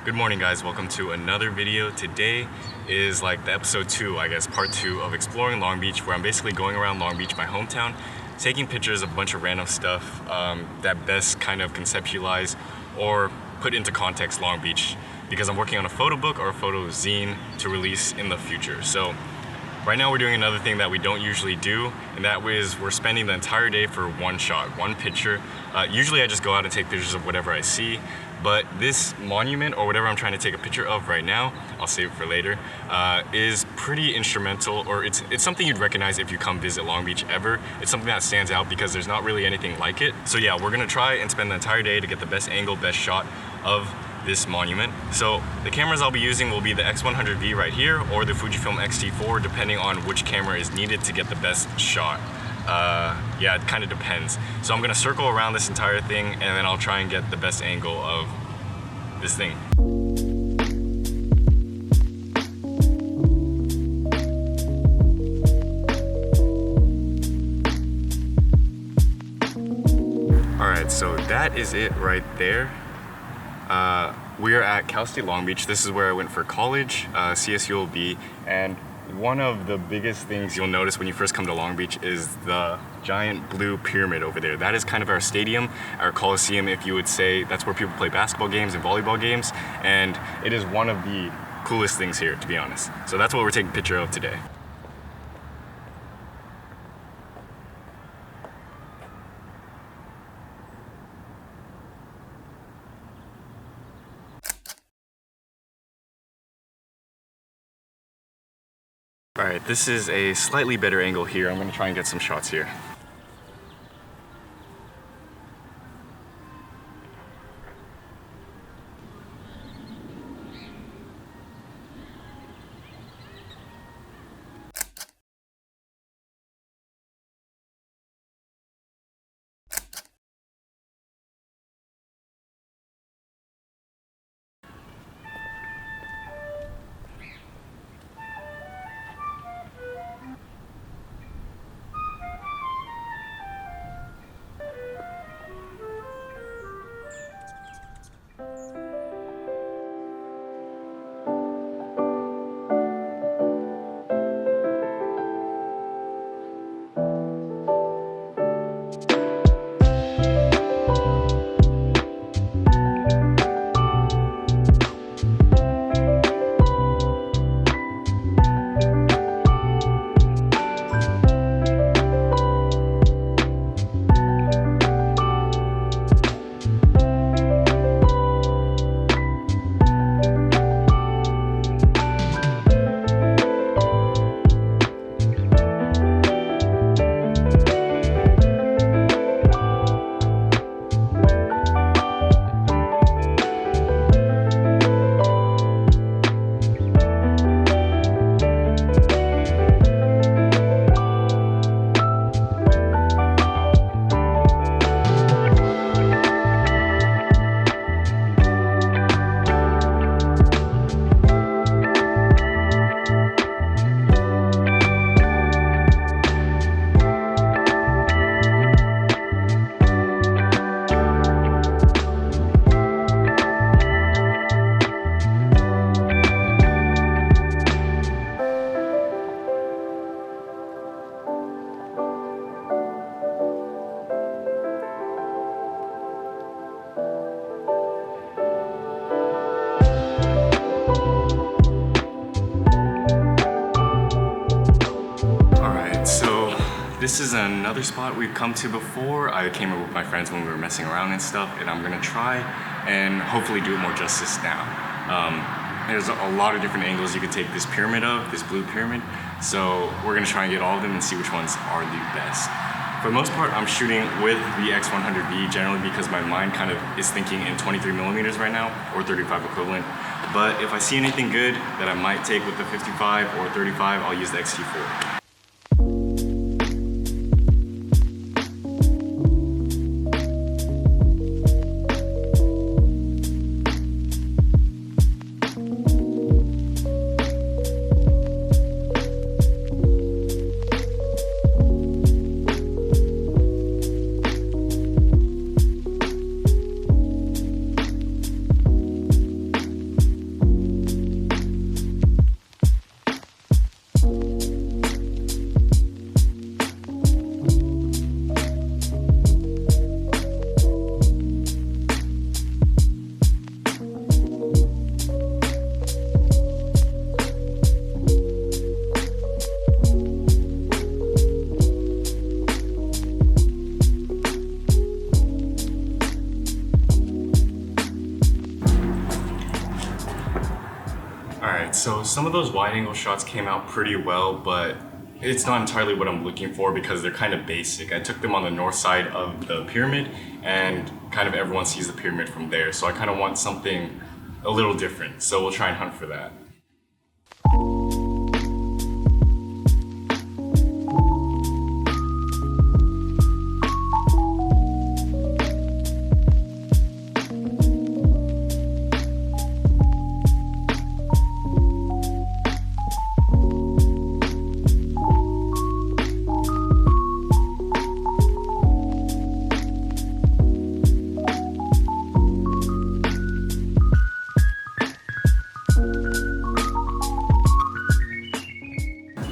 Good morning, guys. Welcome to another video. Today is like the episode 2, I guess, part 2 of exploring Long Beach, where I'm basically going around Long Beach, my hometown, taking pictures of a bunch of random stuff that best kind of conceptualize or put into context Long Beach, because I'm working on a photo book or a photo zine to release in the future. So right now we're doing another thing that we don't usually do, and that is we're spending the entire day for one shot, one picture. Usually I just go out and take pictures of whatever I see, but this monument or whatever I'm trying to take a picture of right now, I'll save it for later, is pretty instrumental, or it's something you'd recognize if you come visit Long Beach ever. It's something that stands out because there's not really anything like it. So yeah, we're gonna try and spend the entire day to get the best angle, best shot of this monument. So the cameras I'll be using will be the X100v right here or the Fujifilm X-T4, depending on which camera is needed to get the best shot. Yeah, it kind of depends. So I'm gonna circle around this entire thing and then I'll try and get the best angle of this thing. Alright, so that is it right there. We are at Cal State Long Beach. This is where I went for college, CSULB, and one of the biggest things you'll notice when you first come to Long Beach is the giant blue pyramid over there. That is kind of our stadium, our coliseum, if you would say. That's where people play basketball games and volleyball games, and it is one of the coolest things here, to be honest. So that's what we're taking a picture of today. Alright, this is a slightly better angle here. I'm going to try and get some shots here. This is another spot we've come to before. I came here with my friends when we were messing around and stuff, and I'm gonna try and hopefully do it more justice now. There's a lot of different angles you could take this pyramid of, this blue pyramid, so we're gonna try and get all of them and see which ones are the best. For the most part, I'm shooting with the X100v generally because my mind kind of is thinking in 23mm right now, or 35 equivalent. But if I see anything good that I might take with the 55 or 35, I'll use the X-T4. Alright, so some of those wide angle shots came out pretty well, but it's not entirely what I'm looking for because they're kind of basic. I took them on the north side of the pyramid and kind of everyone sees the pyramid from there. So I kind of want something a little different. So we'll try and hunt for that.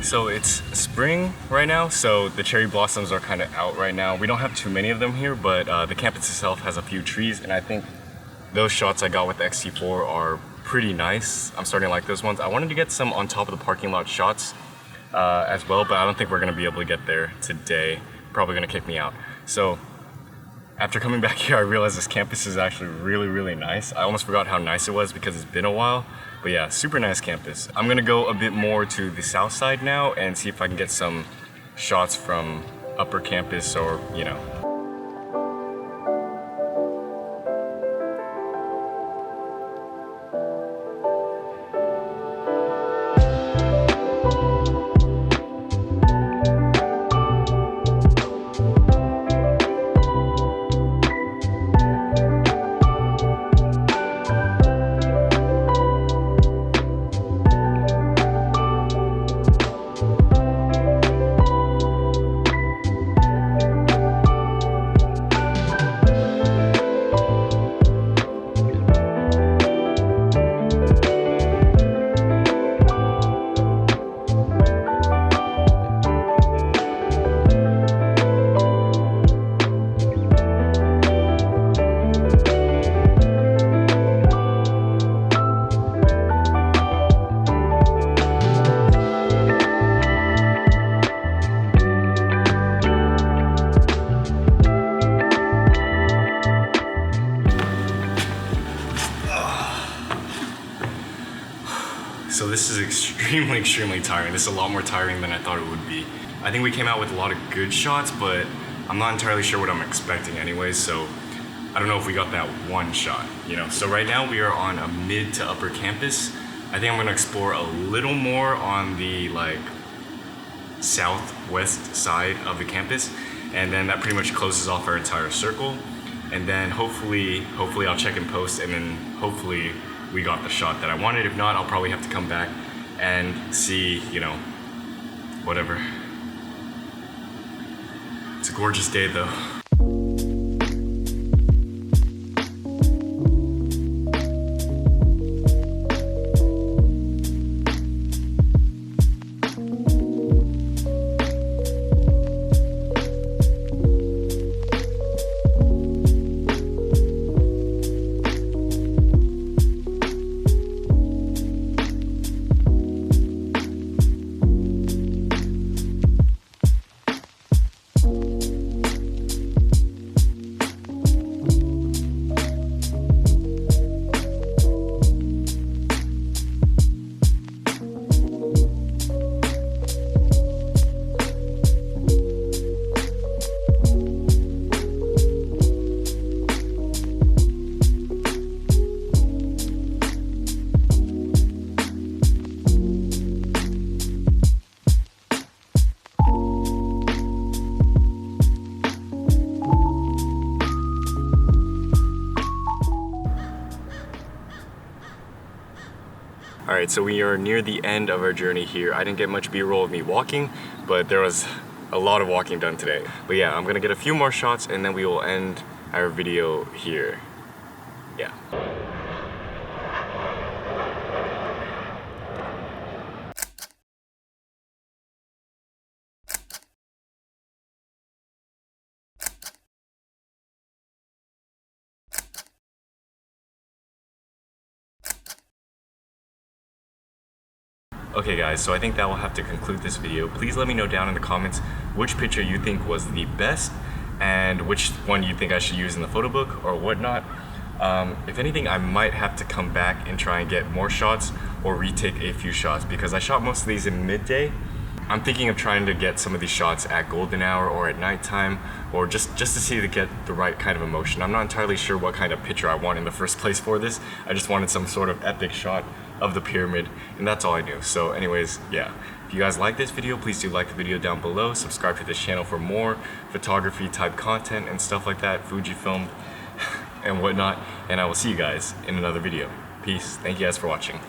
So it's spring right now, so the cherry blossoms are kind of out right now. We don't have too many of them here, but the campus itself has a few trees, and I think those shots I got with the X-T4 are pretty nice. I'm starting to like those ones. I wanted to get some on top of the parking lot shots as well, but I don't think we're gonna be able to get there today. Probably gonna kick me out. So after coming back here, I realized this campus is actually really, really nice. I almost forgot how nice it was because it's been a while. But yeah, super nice campus. I'm gonna go a bit more to the south side now and see if I can get some shots from upper campus or, you know. So this is extremely tiring. This is a lot more tiring than I thought it would be. I think we came out with a lot of good shots, but I'm not entirely sure what I'm expecting anyways, so I don't know if we got that one shot, you know? So right now we are on a mid to upper campus. I think I'm gonna explore a little more on the like southwest side of the campus, and then that pretty much closes off our entire circle. And then hopefully I'll check in post, and then hopefully we got the shot that I wanted. If not, I'll probably have to come back and see, you know, whatever. It's a gorgeous day though. Alright, so we are near the end of our journey here. I didn't get much B-roll of me walking, but there was a lot of walking done today. But yeah, I'm gonna get a few more shots and then we will end our video here. Yeah. Okay guys, so I think that will have to conclude this video. Please let me know down in the comments which picture you think was the best and which one you think I should use in the photo book or whatnot. If anything, I might have to come back and try and get more shots or retake a few shots because I shot most of these in midday. I'm thinking of trying to get some of these shots at golden hour or at nighttime, or just to see to get the right kind of emotion. I'm not entirely sure what kind of picture I want in the first place for this. I just wanted some sort of epic shot of the pyramid, and that's all I knew. So anyways, yeah. If you guys like this video, please do like the video down below. Subscribe to this channel for more photography type content and stuff like that, Fujifilm and whatnot. And I will see you guys in another video. Peace. Thank you guys for watching.